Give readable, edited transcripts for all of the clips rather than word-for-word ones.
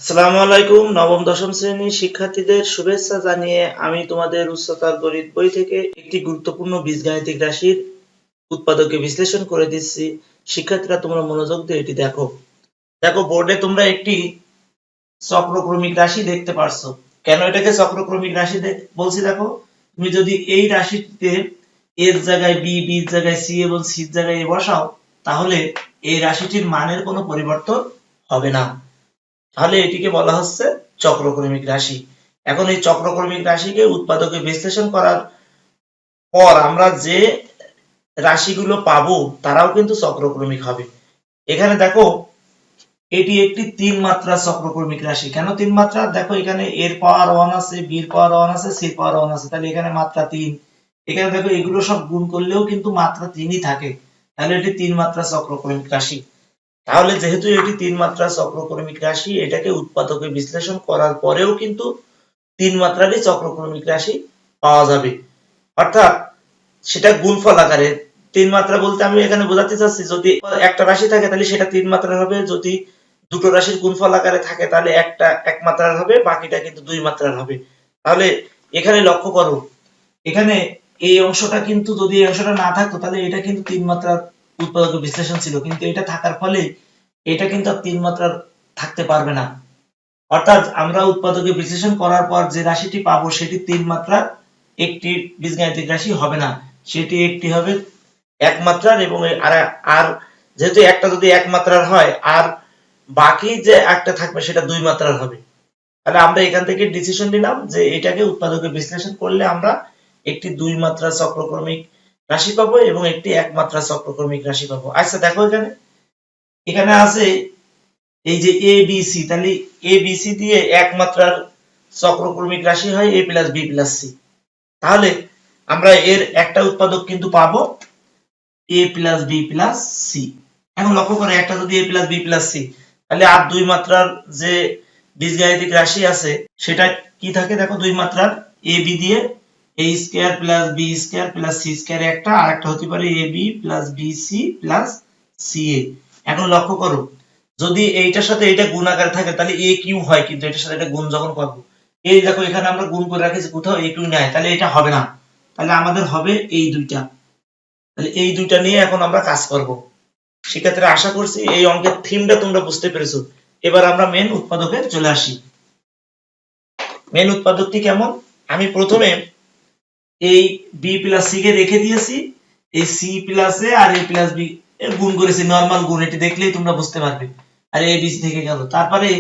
আসসালামু আলাইকুম। নবম দশম শ্রেণীর শিক্ষার্থীদের শুভেচ্ছা জানিয়ে আমি তোমাদের উচ্চতর গণিত বই থেকে একটি গুরুত্বপূর্ণ বীজগাণিতিক রাশির উৎপাদকে বিশ্লেষণ করে দিচ্ছি। শিক্ষার্থীরা তোমরা মনোযোগ দিয়ে এটি দেখো। দেখো বোর্ডে তোমরা একটি চক্রক্রমিক রাশি দেখতে পারছো। কেন এটাকে চক্রক্রমিক রাশি বলছি দেখো, তুমি যদি এই রাশিটিতে এর জায়গায় বি, বির জায়গায় সি এবং সির জায়গায় এ বসাও, তাহলে এই রাশিটির মানের কোনো পরিবর্তন হবে না। তাহলে এটিকে বলা হচ্ছে চক্রক্রমিক রাশি। এখন এই চক্রক্রমিক রাশিকে উৎপাদকে বিশ্লেষণ করার পর আমরা যে রাশিগুলো পাবো তারাও কিন্তু চক্রক্রমিক হবে। এখানে দেখো এটি একটি 3 মাত্রা চক্রক্রমিক রাশি। কেন 3 মাত্রা? দেখো এখানে এর পাওয়ার 1 আছে, বির পাওয়ার 1 আছে, সির পাওয়ার 1 আছে, তাহলে এখানে মাত্রা 3। এখানে দেখো এগুলো সব গুণ করলেও কিন্তু মাত্রা 3ই থাকে, তাহলে এটি 3 মাত্রা চক্রক্রমিক রাশি। তাহলে যেহেতু এটি 3 মাত্রা চক্রক্রমিক রাশি, এটাকে উৎপাদকে বিশ্লেষণ করার পরেও কিন্তু 3 মাত্রারই চক্রক্রমিক রাশি পাওয়া যাবে। অর্থাৎ সেটা গুণফল আকারে। 3 মাত্রা বলতে আমি এখানে বোঝাতে চাচ্ছি, যদি একটা রাশি থাকে তাহলে সেটা 3 মাত্রার হবে, যদি দুটো রাশির গুণফল আকারে থাকে তাহলে একটা 1 মাত্রার হবে, বাকিটা কিন্তু 2 মাত্রার হবে। তাহলে এখানে লক্ষ্য করো, এখানে এই অংশটা কিন্তু, যদি এই অংশটা না থাকতো তাহলে এটা কিন্তু 3 মাত্রার উৎপাদক বিশ্লেষণ ছিল, কিন্তু এটা থাকার ফলে এটা কিন্তু আর 3 মাত্রার থাকতে পারবে না। অর্থাৎ আমরা উৎপাদকে বিশ্লেষণ করার পর যে রাশিটি পাবো সেটি 3 মাত্রার একটি বীজগাণিতিক রাশি হবে না, সেটি একটি হবে 1 মাত্রার। এবং আর যেহেতু একটা যদি 1 মাত্রার হয়, আর বাকি যে একটা থাকবে সেটা 2 মাত্রার হবে। তাহলে আমরা এখান থেকে ডিসিশন নিলাম যে এটাকে উৎপাদকে বিশ্লেষণ করলে আমরা একটি 2 মাত্রা চক্রক্রমিক রাশি পাবো এবং একটি 1 মাত্রা চক্রক্রমিক রাশি পাবো। আচ্ছা দেখো, এখানে এখানে আছে এই যে এ বি সি, তাহলে এ বি সি দিয়ে 1 মাত্রার চক্রক্রমিক রাশি হয় a plus B plus C. তাহলে আমরা এর একটা উৎপাদক কিন্তু পাবো a plus B plus C. এখন লক্ষ্য করে, একটা যদি a plus B plus C, তাহলে আর 2 মাত্রার যে বীজগাণিতিক রাশি আছে সেটা কি থাকে দেখো, 2 মাত্রার এ বি দিয়ে a square plus B square plus C square একটা, আর একটা হতে পারে A B plus B C plus C A. এখন লক্ষ্য করো, যদি এইটার সাথে এটা গুণ আকারে থাকে তাহলে এ কিউ হয়, কিন্তু এটার সাথে এটা গুণ যখন করব, এই দেখো এখানে আমরা গুণ করে রাখেছি, কোথাও এ কিউ নাই, তাহলে এটা হবে না। তাহলে আমাদের হবে এই দুইটা। তাহলে এই দুইটা নিয়ে এখন আমরা কাজ করব। শিক্ষার্থীরা, আশা করছি এই অঙ্কের থিমটা তোমরা বুঝতে পেরেছো। এবার আমরা মেন উৎপাদকে চলে আসি। মেন উৎপাদকটি কেমন? আমি প্রথমে এই বি প্লাস সি কে রেখে দিয়েছি, এই সি প্লাস এ আর এ প্লাস বি এর গুণ করেছি, নরমাল গুণ, এটি দেখলেই তোমরা বুঝতে পারবে। আর এ বি সি থেকে গেল, তারপরে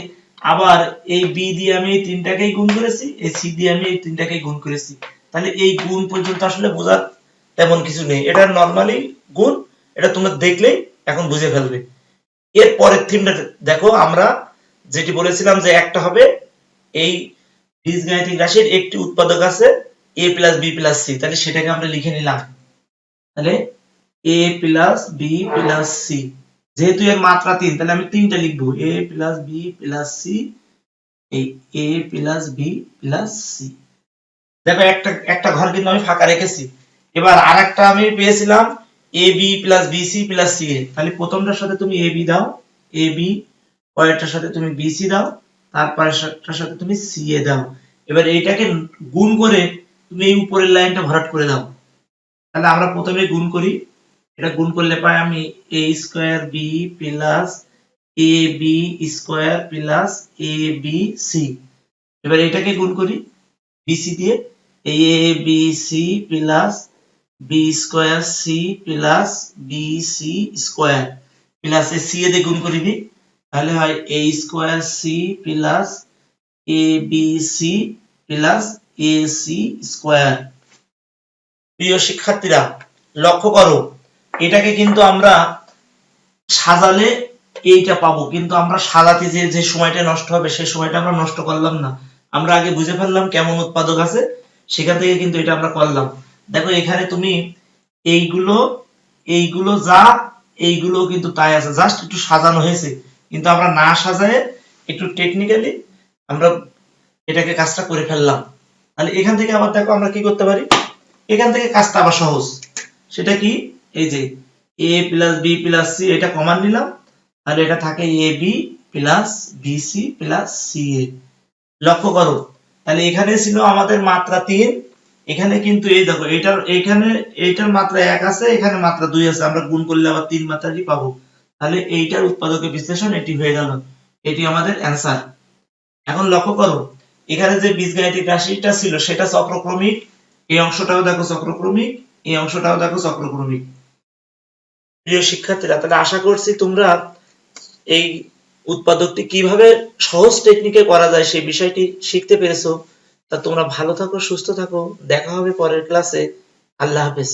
আবার এই বি দিয়ে আমি এই তিনটাকেই গুণ করেছি, এই সি দিয়ে আমি এই তিনটাকেই গুণ করেছি। তাহলে এই গুণ পর্যন্ত আসলে বোঝার তেমন কিছু নেই, এটা নরমালি গুণ, এটা তোমরা দেখলেই এখন বুঝে ফেলবে। এর পরের থিমটা দেখো, আমরা যেটি বলেছিলাম যে একটা হবে এই বীজগাণিতিক রাশির একটি উৎপাদক আছে a plus B plus C, তাহলে সেটাকে আমরা লিখে নিলাম। তাহলে a plus B plus C, যেহেতু এর মাত্রা 3 তাহলে আমি 3টা লিখবো, a plus B plus C, এই a plus B plus C. দেখো একটা একটা ঘর কিন্তু আমি ফাঁকা রেখেছি। এবার আরেকটা আমি পেয়েছিলাম a b plus B C plus C a, তাহলে প্রথমটার সাথে তুমি a b দাও, a b, পরেরটার সাথে তুমি b c দাও, তারপরেরটার সাথে তুমি c a দাও। এবার এইটাকে গুণ করে তুমি এই উপরের লাইনটা ভরাট করে দাও। তাহলে আমরা প্রথমে গুণ করি, এটা গুণ করলে পাই আমি a square b plus a b square plus a b c। এবার এটাকে গুণ করি bc দিয়ে, a b c plus b square c plus b c square plus c এ দিয়ে গুণ করে দিই, তাহলে হয় a square c plus a b c plus a c square. প্রিয় শিক্ষার্থীরা, লক্ষ্য করো, এটাকে কিন্তু আমরা সাজালে এইটা পাবো, কিন্তু আমরা সাজাতে যে সময়টা নষ্ট হবে সেই সময়টা আমরা নষ্ট করলাম না। আমরা আগে বুঝে ফেললাম কেমন উৎপাদক আছে, সেখান থেকে কিন্তু এটা আমরা করলাম। দেখো এখানে তুমি এইগুলো এইগুলো যা, এইগুলো কিন্তু তাই আছে, জাস্ট একটু সাজানো হয়েছে, কিন্তু আমরা না সাজায় একটু টেকনিক্যালি আমরা এটাকে কাজটা করে ফেললাম। তাহলে এখান থেকে আবার দেখো আমরা কি করতে পারি, এখান থেকে কাজটা আবার সহজ। সেটা কি, এই যে a plus B plus C, এটা কমন নিলাম, তাহলে এটা থাকে A B plus BC plus CA. লক্ষ্য করো, তাহলে এখানে ছিল আমাদের মাত্রা 3, এখানে কিন্তু এই দেখো এইটার মাত্রা 1 আছে, এখানে মাত্রা 2 আছে, আমরা গুণ করলে আবার 3 মাত্রাটি পাবো। তাহলে এইটার উৎপাদকের বিশ্লেষণ এটি হয়ে গেল, এটি আমাদের অ্যান্সার। এখন লক্ষ্য করো, এখানে যে বীজগাণিতিক রাশিটা ছিল সেটা চক্রক্রমিক, এই অংশটাও দেখো চক্রক্রমিক, এই অংশটাও দেখো চক্রক্রমিক। প্রিয় শিক্ষার্থীরা, তাহলে আশা করছি তোমরা এই উৎপাদকটি কিভাবে সহজ টেকনিকে করা যায় সেই বিষয়টি শিখতে পেরেছো। তা তোমরা ভালো থাকো, সুস্থ থাকো, দেখা হবে পরের ক্লাসে। আল্লাহ হাফেজ।